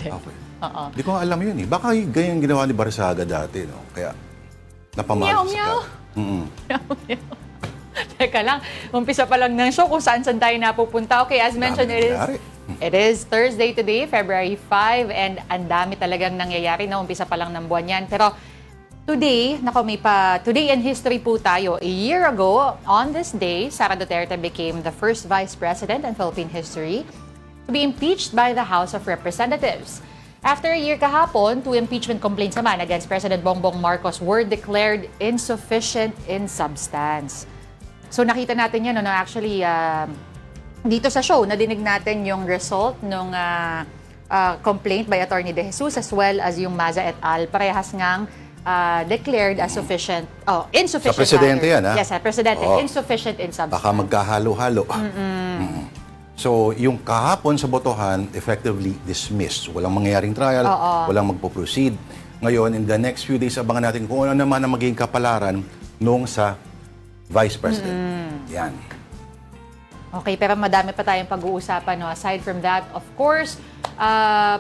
President. Okay. Oo. Hindi ko nga alam yun eh. Baka ganyan ginawa ni Barsaga dati, no? Kaya napamahal sa Meow, sikat. Teka lang, umpisa pa lang ng show kung saan-saan tayo napupunta. Okay, as mentioned, nangyayari. it is Thursday today, February 5, and ang dami talagang nangyayari na umpisa pa lang ng buwan yan. Pero today, today in history po tayo. A year ago, on this day, Sara Duterte became the first Vice President in Philippine history to be impeached by the House of Representatives. After a year kahapon, 2 impeachment complaints naman against President Bongbong Marcos were declared insufficient in substance. So nakita natin yan, no, actually, dito sa show, nadinig natin yung result ng complaint by Attorney De Jesus as well as yung Maza et al. Parehas ngang declared as insufficient. Sa presidente yan, ha? Yes, sa presidente. Oo. Insufficient in substance. Baka magkahalo-halo. So, yung kahapon sa botohan, effectively dismissed. Walang mangyayaring trial, walang magpo-proceed. Ngayon, in the next few days, abangan natin kung ano naman ang magiging kapalaran nung sa Vice President. Yan. Okay, pero madami pa tayong pag-uusapan. No? Aside from that, of course,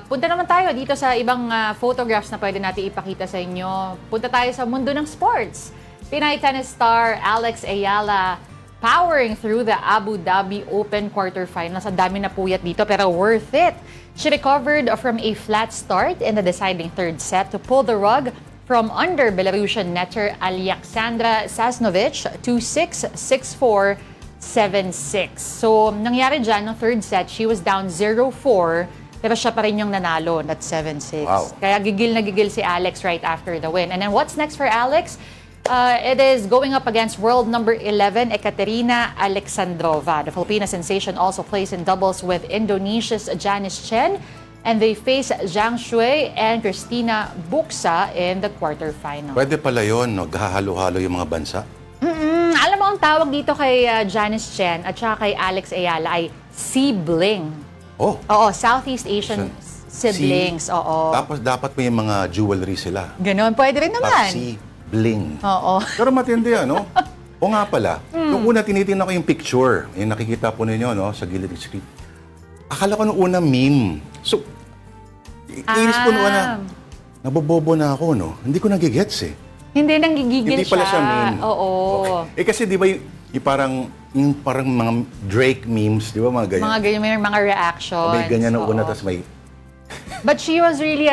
punta naman tayo dito sa ibang photographs na pwede natin ipakita sa inyo. Punta tayo sa mundo ng sports. Pinay tennis star Alex Ayala powering through the Abu Dhabi Open quarterfinals. Ang dami na puyat dito pero worth it. She recovered from a flat start in the deciding third set to pull the rug from under Belarusian netter Alexandra Sasnovich 2-6, 6-4, 7-6. So, nangyari dyan, no third set, she was down 0-4, pero siya pa rin yung nanalo, not 7-6. Wow. Kaya gigil na gigil si Alex right after the win. And then what's next for Alex? It is going up against world number 11, Ekaterina Alexandrova. The Filipina sensation also plays in doubles with Indonesia's Janice Chen. And they face Zhang Shui and Cristina Buxa in the quarterfinals. Pwede pala yun, no? Gahalo-halo yung mga bansa. Alam mo, ang tawag dito kay Janice Chen at saka kay Alex Ayala ay sibling. Oh. Oo, Southeast Asian siblings. Oo. Tapos dapat may mga jewelry sila. Ganon, pwede rin naman. Sibling. Oo. Pero matindi yan, no? O nga pala, nung una tinitingnan ko yung picture, yung nakikita po ninyo, no, sa gilid ng screen. Akala ko nung una meme. So, inis po nung una, nabobobo na ako, no? Hindi ko nagigets eh. Hindi, nanggigigil Hindi pala siya meme. Oo. Okay. Kasi di ba yung parang mga Drake memes, di ba mga ganyan? Mga ganyan, may mga reactions. May ganyan nung una, Oo. tapos may... But she was really,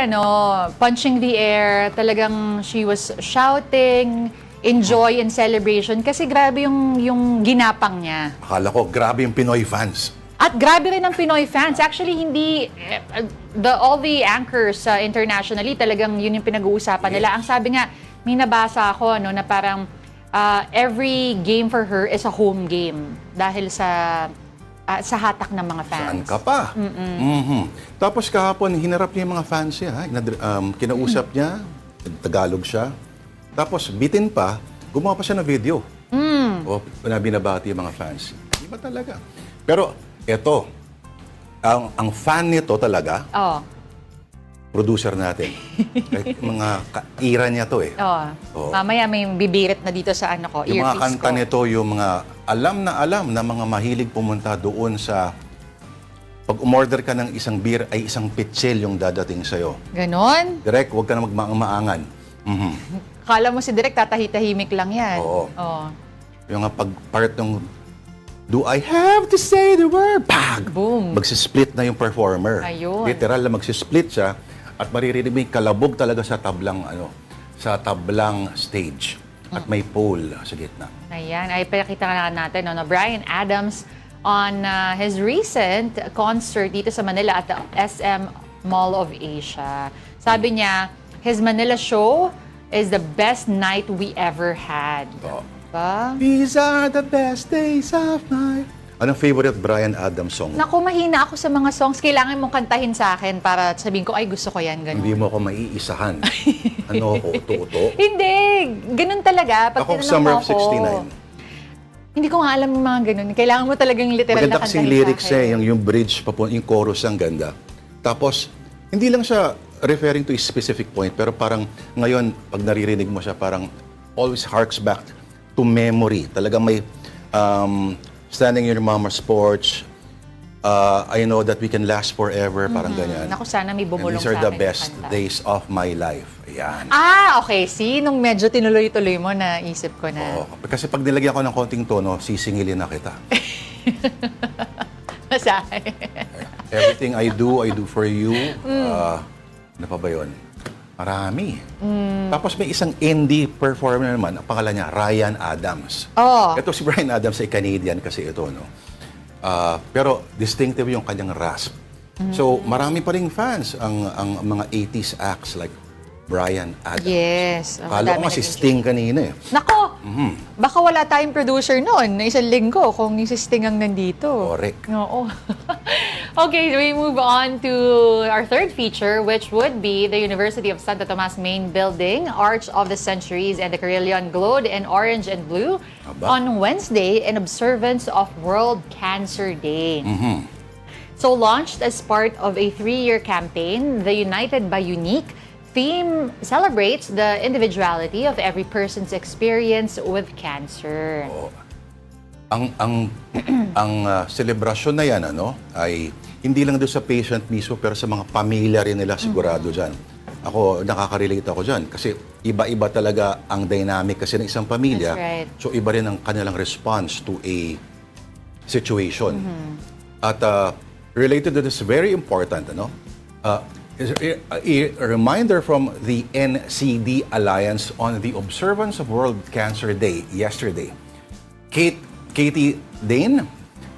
punching the air. Talagang she was shouting, enjoy and celebration. Kasi grabe yung ginapang niya. Akala ko, grabe yung Pinoy fans. At grabe rin ang Pinoy fans. Actually, hindi, all the anchors internationally, talagang yun yung pinag-uusapan nila. Ang sabi nga, may nabasa ako, na parang every game for her is a home game. Dahil sa hatak ng mga fans. Saan ka pa? Tapos kahapon, hinarap niya yung mga fans niya. Kinausap niya, Tagalog siya. Tapos bitin pa, gumawa pa siya ng video. O binabati yung mga fans. Iba talaga. Pero eto, ang fan nito talaga, producer natin. Kahit mga ka-ira niya to eh. Oo. Mamaya may bibirit na dito sa ko, Yung mga earpiece kanta ko. nito, yung mga alam na mga mahilig pumunta doon sa... Pag umorder ka ng isang beer, ay isang pitsil yung dadating sa'yo. Ganon? Direct, huwag ka na magmaangan. Kala mo si Direk, tatahimik lang yan. Oo. Oo. Yung pag part ng Do I have to say the word? Pag! Boom. Magsisplit na yung performer. Ayun. Literal na magsisplit siya at maririnig mo yung kalabog talaga sa tablang stage. At may pole sa gitna. Ayan, ay pinakita nga natin, na Bryan Adams on his recent concert dito sa Manila at the SM Mall of Asia. Sabi niya, his Manila show is the best night we ever had. Oo. Diba? These are the best days of my... Anong favorite Bryan Adams song? Naku, mahina ako sa mga songs. Kailangan mong kantahin sa akin para sabihin ko, ay gusto ko yan, ganun. Hindi mo ako maiisahan. Ano ako, uto-uto? Hindi, ganun talaga. Pag Ako, tinanong Summer mo of 69. Hindi ko nga alam yung mga ganun. Kailangan mo talagang literal Maganda na kasing kantahin lyrics sa akin. yung bridge, yung chorus ang ganda. Tapos, hindi lang siya referring to a specific point, pero parang ngayon, pag naririnig mo siya, parang always harks back to memory. Talagang may standing in your mama's porch, I know that we can last forever, parang ganyan. Naku, sana may And bumulong these are sa the akin na best kanta. days of my life. Ayan. Okay. See, nung medyo tinuloy-tuloy mo, naisip ko na. Oo. Kasi pag nilagyan ko ng konting tono, sisingilin na kita. Masahe. Everything I do for you. Ano pa ba yun? Marami. Tapos may isang indie performer naman, ang pangalan niya, Ryan Adams. Oh. Ito si Brian Adams ay Canadian kasi ito, no? Pero distinctive yung kanyang rasp. So, marami pa ring fans ang mga 80s acts like Brian Adams. Yes. Kala ko nga si Sting kanina eh. Nako, baka wala tayong producer noon na isang linggo kung si Sting ang nandito. Correct. Oo. Okay, we move on to our third feature, which would be the University of Santo Tomas main building, Arch of the Centuries, and the Carillon glowed in orange and blue Aba. on Wednesday in observance of World Cancer Day. So launched as part of a 3-year campaign, the United by Unique theme celebrates the individuality of every person's experience with cancer. Ang selebrasyon na yan ay hindi lang doon sa patient mismo pero sa mga pamilya rin nila sigurado dyan. Ako, nakaka-relate ako dyan kasi iba-iba talaga ang dynamic kasi ng isang pamilya. That's right. So iba rin ang kanilang response to a situation. At related to this, very important, is a reminder from the NCD Alliance on the observance of World Cancer Day yesterday. Katie Dane,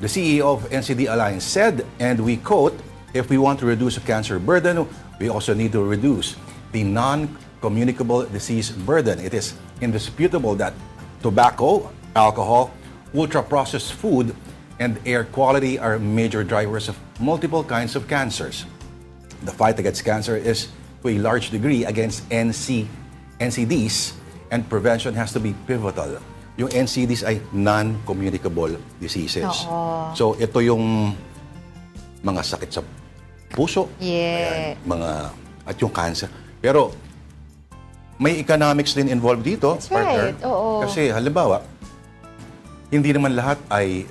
the CEO of NCD Alliance, said, and we quote, "If we want to reduce the cancer burden, we also need to reduce the non-communicable disease burden. It is indisputable that tobacco, alcohol, ultra-processed food, and air quality are major drivers of multiple kinds of cancers. The fight against cancer is, to a large degree, against NCDs, and prevention has to be pivotal." Yung NCDs ay non-communicable diseases. Oo. So, ito yung mga sakit sa puso, Yeah. at yung cancer. Pero, may economics din involved dito, That's partner. right, oo. Kasi, halimbawa, hindi naman lahat ay,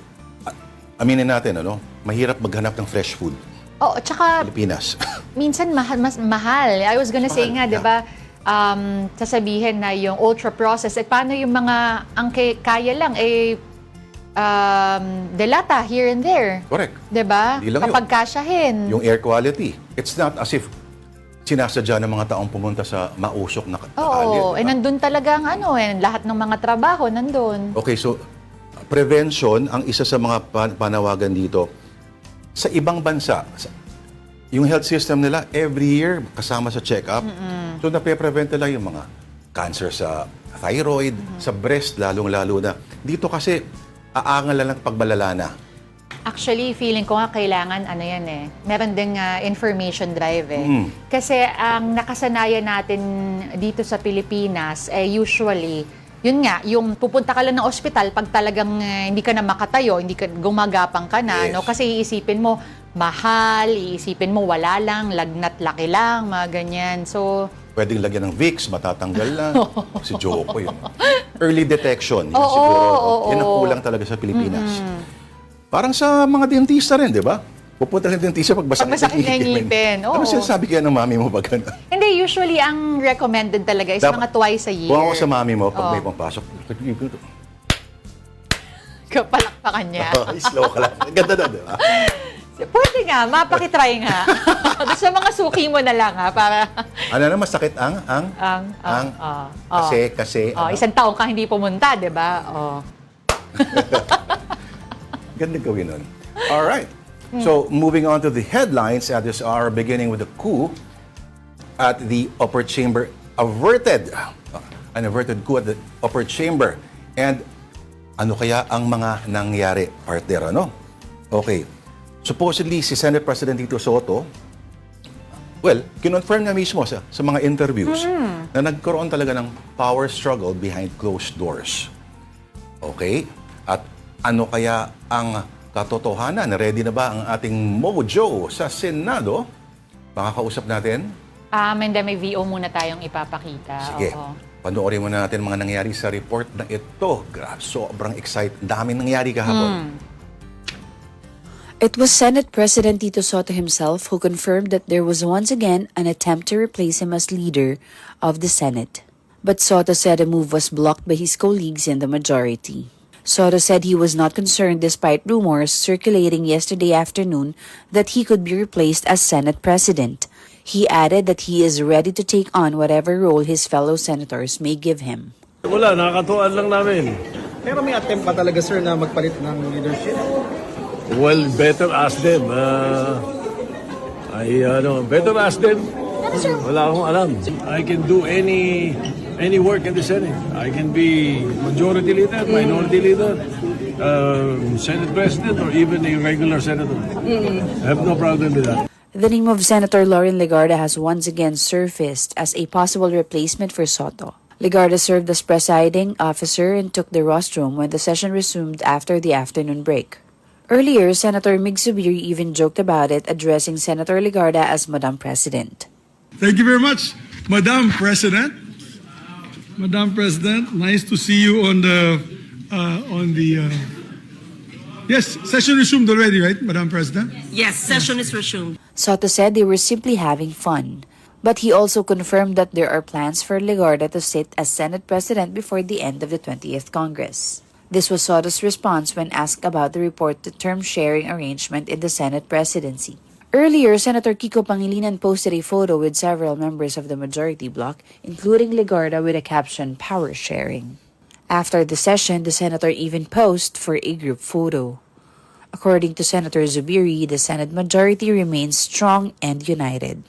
aminin natin, mahirap maghanap ng fresh food. Oh, tsaka Pilipinas. minsan mas mahal. I was gonna say nga, Mahal, di ba, sasabihin na yung ultra-processed, paano yung mga, ang kaya lang, delata here and there. Correct. Di ba? Di lang yun. Kapag kasyahin. Yung air quality. It's not as if sinasadya ng mga taong pumunta sa mausok na kali. Oo, nandun talaga ang lahat ng mga trabaho nandun. Okay, so prevention ang isa sa mga panawagan dito. Sa ibang bansa, yung health system nila, every year, kasama sa check-up. So, nape-prevent nila yung mga cancer sa thyroid, sa breast, lalong-lalo na. Dito kasi, aangal lang pagbalala na. Actually, feeling ko nga kailangan, meron ding information drive Kasi ang nakasanayan natin dito sa Pilipinas, usually, yun nga, yung pupunta ka lang ng ospital pag talagang hindi ka na makatayo, hindi ka gumagapang ka na, Yes. Kasi iisipin mo, mahal, iisipin mo, wala lang, lagnat laki lang, mga ganyan. So, Pwedeng lagyan ng Vicks, matatanggal na. Si Joko yun. Early detection. Yun Oo, siguro. oo. Yan ang kulang talaga sa Pilipinas. Parang sa mga dentista rin, di ba? Pupunta ng dentista pag Pag masakit na yung ngipin, oo. Ano sinasabi kaya ng mami mo pag gano'n? hindi, usually ang recommended talaga is mga twice a year. Kung ako sa mami mo, pag Oo. may pampasok, Kapalakpakan niya. slow ka lang. Ganda na, di ba? Pwede nga, mapakitry nga. Doon sa mga suki mo na lang para... Ano na, masakit ang? Kasi, isang taong ka hindi pumunta, di ba? Ganda gawin nun. All right. So, moving on to the headlines at this hour, beginning with the coup at the upper chamber averted. An averted coup at the upper chamber. And ano kaya ang mga nangyari, partner, Okay. Supposedly, si Senate President Tito Soto, kinonfirm niya mismo sa mga interviews na nagkaroon talaga ng power struggle behind closed doors. Okay? At ano kaya ang katotohanan? Ready na ba ang ating mojo sa Senado? Makakausap natin? Hindi, may VO muna tayong ipapakita. Sige. Oo. Panoorin muna natin mga nangyari sa report na ito. Grabe, sobrang excited. Daming nangyari kahapon. It was Senate President Tito Soto himself who confirmed that there was once again an attempt to replace him as leader of the Senate. But Soto said the move was blocked by his colleagues in the majority. Soto said he was not concerned despite rumors circulating yesterday afternoon that he could be replaced as Senate President. He added that he is ready to take on whatever role his fellow senators may give him. Wala, nakakatuan lang namin. Pero may attempt pa talaga, sir, na magpalit ng leadership? Well, better ask them. Better ask them. Wala akong alam. I can do any work in the Senate. I can be majority leader, minority leader, Senate President, or even a regular senator. I have no problem with that. The name of Senator Loren Legarda has once again surfaced as a possible replacement for Soto. Legarda served as presiding officer and took the rostrum when the session resumed after the afternoon break. Earlier, Senator Mig Zubiri even joked about it, addressing Senator Legarda as Madam President. Thank you very much, Madam President. Madam President, nice to see you on the yes, session resumed already, right, Madam President? Yes, session is resumed. Soto said they were simply having fun. But he also confirmed that there are plans for Legarda to sit as Senate President before the end of the 20th Congress. This was Soto's response when asked about the reported term sharing arrangement in the Senate presidency. Earlier, Senator Kiko Pangilinan posted a photo with several members of the majority bloc, including Legarda with a caption, "Power Sharing." After the session, the senator even posed for a group photo. According to Senator Zubiri, the Senate majority remains strong and united.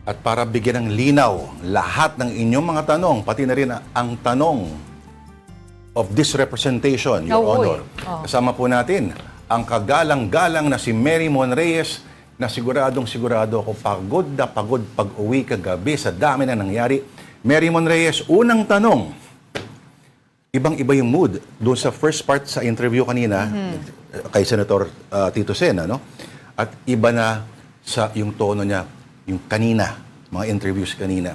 At para bigyan ng linaw lahat ng inyong mga tanong, pati na rin ang tanong of this representation, Your Honor. Kasama po natin ang kagalang-galang na si Mary Mon Reyes na siguradong-sigurado ako pagod na pagod pag-uwi kagabi sa dami na nangyari. Mary Mon Reyes, unang tanong. Ibang-iba yung mood doon sa first part sa interview kanina kay Senator Tito Sen, ano? At iba na sa yung tono niya yung kanina, mga interviews kanina.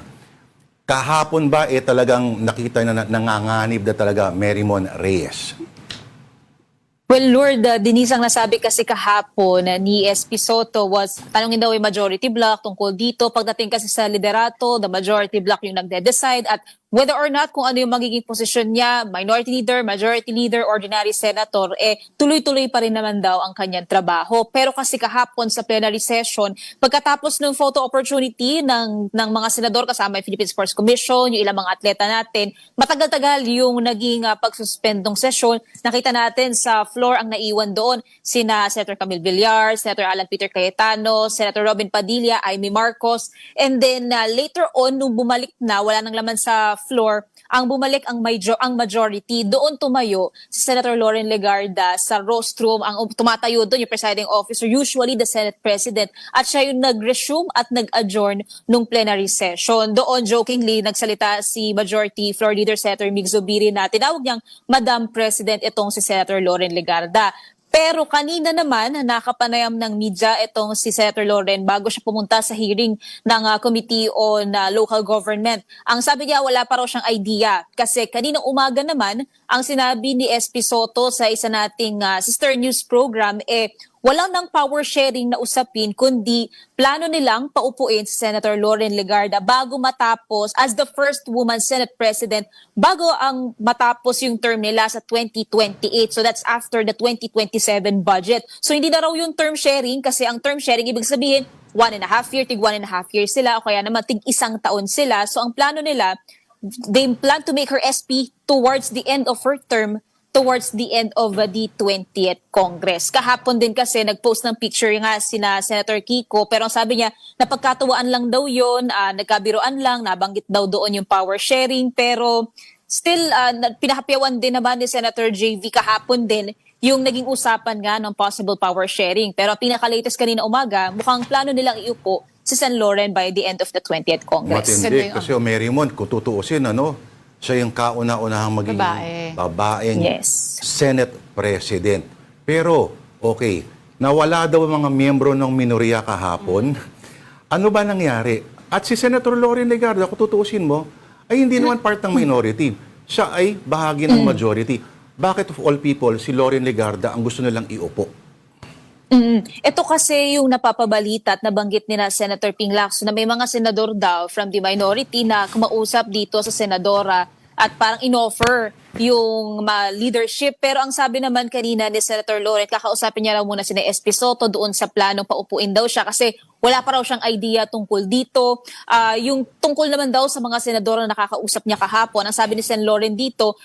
Kahapon ba talagang nakita na nanganganib na talaga Mary Mon Reyes? Well, Lord, Denise, ang nasabi kasi kahapon ni SP Soto was tanongin daw yung majority bloc tungkol dito. Pagdating kasi sa liderato, the majority bloc yung nagde-decide at whether or not kung ano yung magiging posisyon niya, minority leader, majority leader, ordinary senator, tuloy-tuloy pa rin naman daw ang kanyang trabaho. Pero kasi kahapon sa plenary session, pagkatapos ng photo opportunity ng mga senador kasama yung Philippine Sports Commission, yung ilang mga atleta natin, matagal-tagal yung naging pagsuspend ng session. Nakita natin sa floor ang naiwan doon sina Senator Camille Villar, Senator Alan Peter Cayetano, Senator Robin Padilla, Amy Marcos, and then later on, nung bumalik na, wala nang laman sa floor, ang bumalik ang majority, doon tumayo si Senator Loren Legarda sa rostrum, ang tumatayo doon yung presiding officer, usually the Senate President, at siya yung nag-resume at nag-adjourn nung plenary session. Doon, jokingly, nagsalita si Majority Floor Leader Senator Mig Zubiri na tinawag niyang Madam President itong si Senator Loren Legarda. Pero kanina naman, nakapanayam ng media itong si Senator Loren bago siya pumunta sa hearing ng Committee on Local Government. Ang sabi niya, wala pa raw siyang idea. Kasi kaninang umaga naman, ang sinabi ni SP Soto sa isa nating sister news program, walang nang power sharing na usapin, kundi plano nilang paupuin si Senator Loren Legarda bago matapos as the first woman Senate President, bago ang matapos yung term nila sa 2028. So that's after the 2027 budget. So hindi na raw yung term sharing, kasi ang term sharing, ibig sabihin, 1.5 year, tig 1.5 years sila, o kaya naman tig 1 taon sila. So ang plano nila, they plan to make her SP towards the end of her term, towards the end of the 20th Congress. Kahapon din kasi nag-post ng picture nga sina Senator Kiko, pero ang sabi niya, napagkatuwaan lang daw yun, nagkabiroan lang, nabanggit daw doon yung power sharing, pero still, pinahapyawan din naman ni Senator JV kahapon din yung naging usapan nga ng possible power sharing. Pero pinaka-latest kanina umaga, mukhang plano nilang iupo si Sen. Loren by the end of the 20th Congress. Matindi. Kasi Mary Mon, kung tutuusin, siya yung kauna-unahang magiging babaeng Senate President. Pero, okay, nawala daw ang mga miyembro ng minorya kahapon. Ano ba nangyari? At si Senator Loren Legarda, kung tutuusin mo, ay hindi naman part ng minority. Siya ay bahagi ng majority. bakit of all people, si Loren Legarda ang gusto nilang iupo? Ito kasi yung napapabalita at nabanggit ni na Senator Ping Lacson na may mga senador daw from the minority na kumausap dito sa senadora at parang inoffer yung leadership. Pero ang sabi naman kanina ni Senator Loren, kakausapin niya raw muna si SP Soto doon sa planong paupuin daw siya kasi wala pa raw siyang idea tungkol dito. Yung tungkol naman daw sa mga senador na nakakausap niya kahapon, ang sabi ni Sen Loren dito,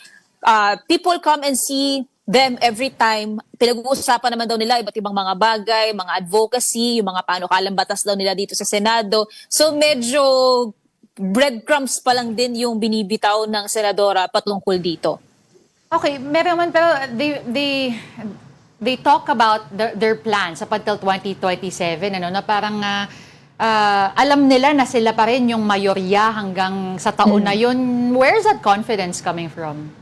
people come and see them every time. Pinag-uusapan naman daw nila iba't ibang mga bagay, mga advocacy, yung mga panukalang batas daw nila dito sa Senado. So medyo breadcrumbs pa lang din yung binibitaw ng senadora patungkol dito. Okay, meron man pero they talk about their plans up until 2027 na parang alam nila na sila pa rin yung mayorya hanggang sa taon na yun. Where's that confidence coming from?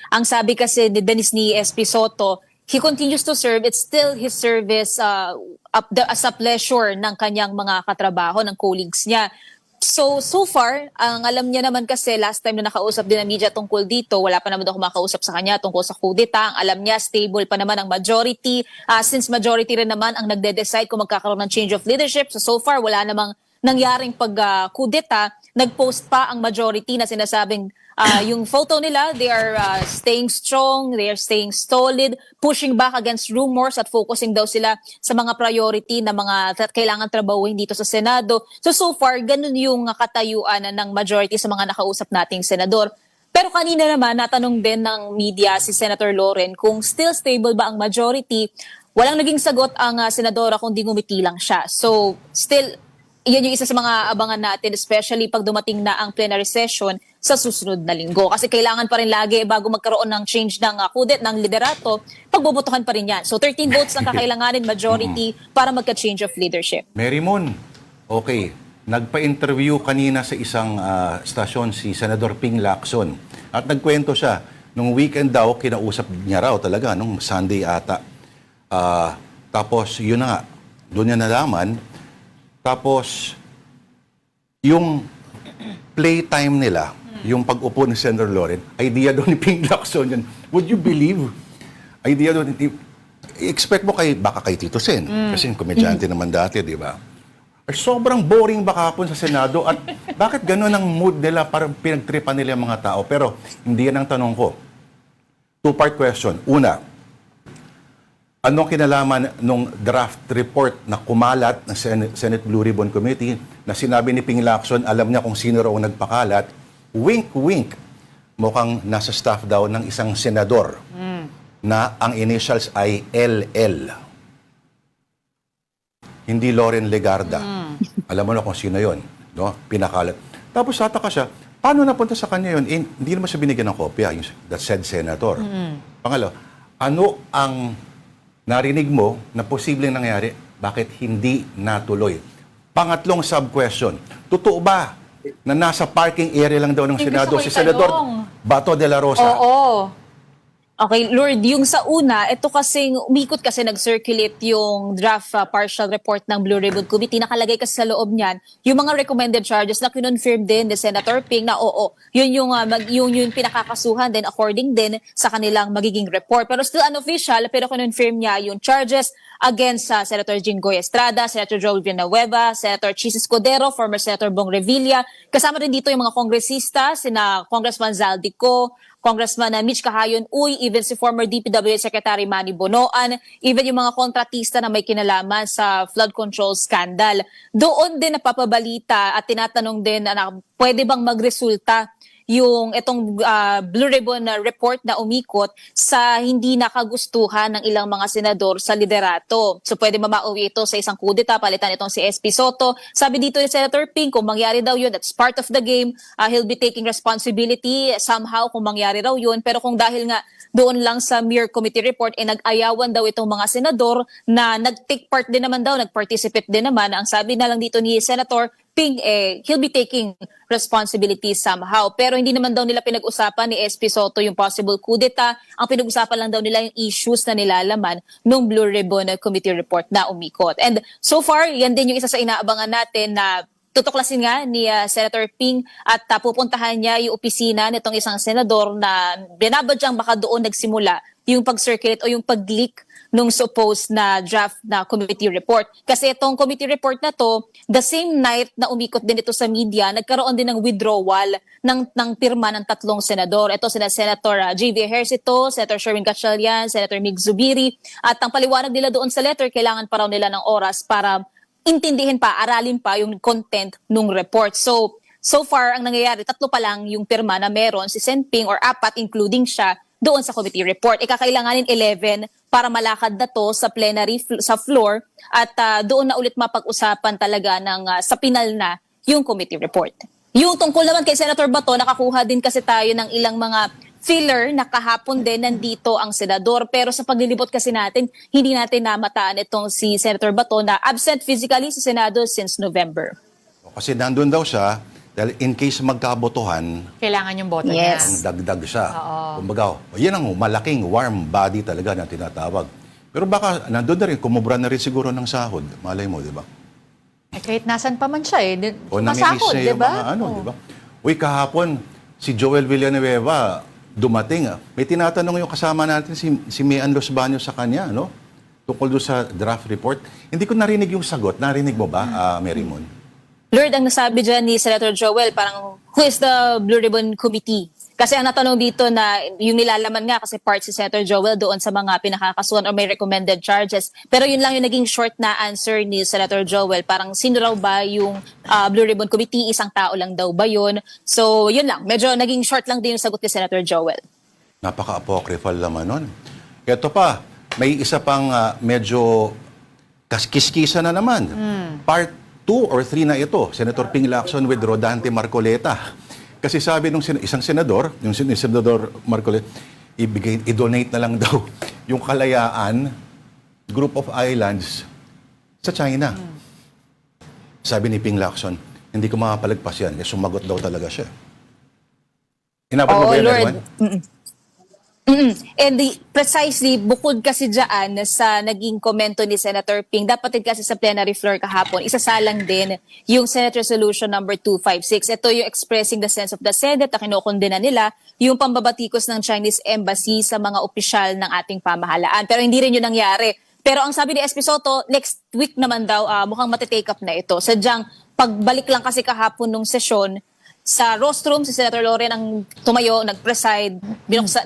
Ang sabi kasi ni Dennis ni SP Soto, he continues to serve. It's still his service as a pleasure ng kanyang mga katrabaho, ng colleagues niya. So far, ang alam niya naman kasi last time na nakausap din ng media tungkol dito, wala pa naman daw kumakausap sa kanya tungkol sa kudeta. Ang alam niya, stable pa naman ang majority. Since majority rin naman ang nagde-decide kung magkakaroon ng change of leadership. So far, wala namang nangyaring pag-kudeta. Nag-post pa ang majority na sinasabing yung photo nila, they are staying strong, they are staying solid, pushing back against rumors at focusing daw sila sa mga priority na mga kailangan trabahuin dito sa Senado. So far, ganun yung katayuan ng majority sa mga nakausap nating senador. Pero kanina naman, natanong din ng media si Senator Loren kung still stable ba ang majority. Walang naging sagot ang senadora kundi ngumiti lang siya. So still, yan yung isa sa mga abangan natin, especially pag dumating na ang plenary session sa susunod na linggo. Kasi kailangan pa rin lagi bago magkaroon ng change ng kudet, ng liderato, pagbobotohan pa rin yan. So 13 votes ang kakailanganin, majority, para magka-change of leadership. Mary Moon, okay, nagpa-interview kanina sa isang stasyon si Senador Ping Lacson at nagkwento siya, nung weekend daw, kinausap niya raw talaga, nung Sunday ata. Tapos yun na nga, doon niya nalaman. Tapos, yung playtime nila, yung pag-upo ni Senator Loren, idea doon ni Ping Lacson yun. Would you believe? Idea doon ni expect mo baka kay Tito Sen. Kasi yung komedyante naman dati, di ba? Sobrang boring baka hapon sa Senado at bakit gano'n ang mood nila, parang pinagtripan nila yung mga tao. Pero hindi yan ang tanong ko. Two-part question. Una, anong kinalaman nung draft report na kumalat ng Senate Blue Ribbon Committee na sinabi ni Ping Lacson, alam niya kung sino raw nagpakalat, wink, wink, mukhang nasa staff daw ng isang senador na ang initials ay LL. Hindi Loren Legarda. Alam mo na kung sino yon, no? Pinakalat. Tapos tataka siya, paano napunta sa kanya yun? Hindi naman siya binigyan ng kopya, yung that said senator. Pangalawa, ano ang narinig mo na posibleng nangyari, bakit hindi natuloy? Pangatlong sub-question, totoo ba na nasa parking area lang daw ng Senado si Senador Bato de la Rosa? Oo. Okay, Lord, yung sa una, ito kasing umikot kasi nag-circulate yung draft partial report ng Blue Ribbon Committee. Nakalagay kasi sa loob niyan yung mga recommended charges na kinonfirm din ni Senator Ping na oo, yun yung pinakakasuhan din according din sa kanilang magiging report. Pero still unofficial, pero kinonfirm niya yung charges against Senator Jinggoy Estrada, Senator Joel Villanueva, Senator Chis Escudero, former Senator Bong Revilla. Kasama rin dito yung mga kongresista, sina Congressman Zaldico, Congressman Mitch Cahayon Uy, even si former DPWH Secretary Manny Bonoan, even yung mga kontratista na may kinalaman sa flood control scandal. Doon din napapabalita at tinatanong din na pwede bang magresulta yung itong Blue Ribbon report na umikot sa hindi nakagustuhan ng ilang mga senador sa liderato. So pwede mamauwi ito sa isang kudeta, palitan itong si SP Soto. Sabi dito ni Senator Ping, kung mangyari daw yun, that's part of the game. He'll be taking responsibility somehow kung mangyari raw yun. Pero kung dahil nga doon lang sa mere committee report, nag-ayawan daw itong mga senador na nag-take part din naman daw, nag-participate din naman. Ang sabi na lang dito ni Senator Ping, he'll be taking responsibility somehow. Pero hindi naman daw nila pinag-usapan ni SP Soto yung possible kudeta. Ang pinag-usapan lang daw nila yung issues na nilalaman nung Blue Ribbon Committee report na umikot. And so far, yan din yung isa sa inaabangan natin na tutuklasin nga ni Senator Ping at pupuntahan niya yung opisina nitong isang senador na binabadyang baka doon nagsimula yung pag-circulate o yung pag-leak nung supposed na draft na committee report. Kasi itong committee report na to, the same night na umikot din ito sa media, nagkaroon din ng withdrawal ng pirma ng 3 senador. Ito sina Senator J.V. Ejercito, Senator Sherwin Gatchalian, Senator Mig Zubiri. At ang paliwanag nila doon sa letter, kailangan pa raw nila ng oras para intindihin pa, aralin pa yung content ng report. So far, ang nangyayari, 3 pa lang yung pirma na meron si Sen Ping or 4 including siya doon sa committee report. Ikakailanganin 11 para malakad na to sa plenary, sa floor at doon na ulit mapag-usapan talaga ng sa pinal na yung committee report. Yung tungkol naman kay Senator Bato, nakakuha din kasi tayo ng ilang mga filler na kahapon din nandito ang senador. Pero sa paglilibot kasi natin, hindi natin namataan itong si Senator Bato na absent physically sa Senado since November. Kasi nandun daw siya, dahil in case magkabotohan, Kailangan yung boto Yes. niya. dagdag siya. Kumbaga, yan ang malaking warm body talaga na tinatawag. Pero baka nandun na rin, kumubra na rin siguro ng sahod. Malay mo, di ba? Eh, kahit nasan pa man siya eh. O Masahod, namimiss niya di yung ba? mga di ba? Uy, kahapon, si Joel Villanueva dumating. May tinatanong yung kasama natin, si Mian Los Baños sa kanya, no? Tungkol doon sa draft report. Hindi ko narinig yung sagot. Narinig mo ba, Mary Moon? Lord, ang nasabi dyan ni Senator Joel, parang, who is the Blue Ribbon Committee? Kasi ang natanong dito na yung nilalaman nga kasi part si Senator Joel doon sa mga pinakakasuhan or may recommended charges. Pero yun lang yung naging short na answer ni Senator Joel. Parang sino raw ba yung Blue Ribbon Committee? Isang tao lang daw ba yun? So yun lang. Medyo naging short lang din yung sagot ni Senator Joel. Napaka-apocryphal naman nun. Ito pa, may isa pang medyo kiskisa na naman. Part 2 or 3 na ito, Senator Ping Lacson with Rodante Marcoleta. Kasi sabi nung isang senador, yung senador Marcoleta, i-donate na lang daw yung Kalayaan Group of Islands sa China. Sabi ni Ping Lacson, hindi ko makapalagpas yan. Kasi sumagot daw talaga siya. Inabot mo ba yan, Lord. Erwan? And precisely, bukod kasi dyan sa naging komento ni Senator Ping, dapat din kasi sa plenary floor kahapon, isasalang din yung Senate Resolution number 256. Ito yung expressing the sense of the Senate na kinukondena nila yung pambabatikos ng Chinese Embassy sa mga opisyal ng ating pamahalaan. Pero hindi rin yun nangyari. Pero ang sabi ni SP Soto, next week naman daw, mukhang matitake up na ito. Sadyang pagbalik lang kasi kahapon nung sesyon, sa rostrum, si Senator Loren ang tumayo, nag-preside,